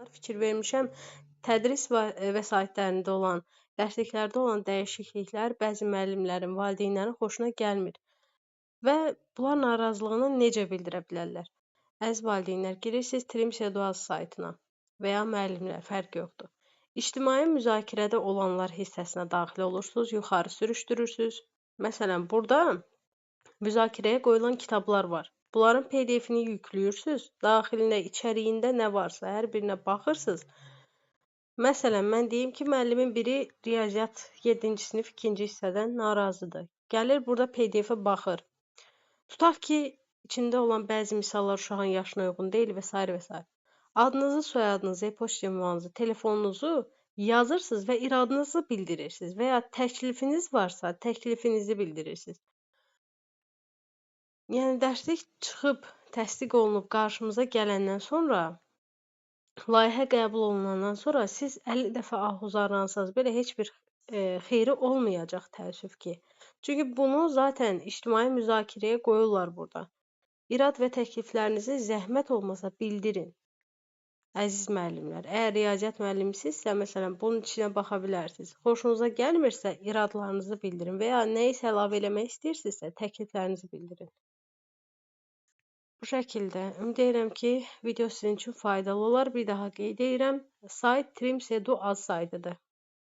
Fikir vermişəm, tədris vəsaitlərində olan, dərsliklərdə olan dəyişikliklər bəzi müəllimlərin, valideynlərin xoşuna gəlmir və bunlar narazılığını necə bildirə bilərlər? Əziz valideynlər, girirsiniz Trims Eduaz saytına və ya müəllimlər, fərqi yoxdur. İctimai müzakirədə olanlar hissəsinə daxil olursunuz, yuxarı sürüşdürürsünüz. Məsələn, burada müzakirəyə qoyulan kitablar var. Bunların PDF-ni yüklüyürsünüz, daxilində, içəriğində nə varsa hər birinə baxırsınız. Məsələn, mən deyim ki, müəllimin biri riyaziyyat 7-ci sinif 2-ci hissədən narazıdır. Gəlir burada PDF-ə baxır. Tutaq ki, içində olan bəzi misallar uşağın yaşına uyğun deyil və s. və s. Adınızı, soyadınızı, e-poçt ünvanınızı, telefonunuzu yazırsınız və iradınızı bildirirsiniz və ya təklifiniz varsa, təklifinizi bildirirsiniz. Yəni, dərslik çıxıb, təsdiq olunub qarşımıza gələndən sonra, layihə qəbul olunandan sonra siz 50 dəfə ah uzarlansanız belə heç bir xeyri olmayacaq təəssüf ki. Çünki bunu zaten ictimai müzakirəyə qoyurlar burada. İrad və təkliflərinizi zəhmət olmasa bildirin. Əziz müəllimlər, əgər riyaziyyat müəllimisinizsə, məsələn, bunun içinə baxa bilərsiniz. Xoşunuza gəlmirsə, iradlarınızı bildirin və ya nə isə əlavə eləmək istəyirsinizsə, təkliflərinizi bildirin. Bu şəkildə ümid edirəm ki, video sizin üçün faydalı olar. Bir daha qeyd edirəm, sayt Trims Edu az saytıdır.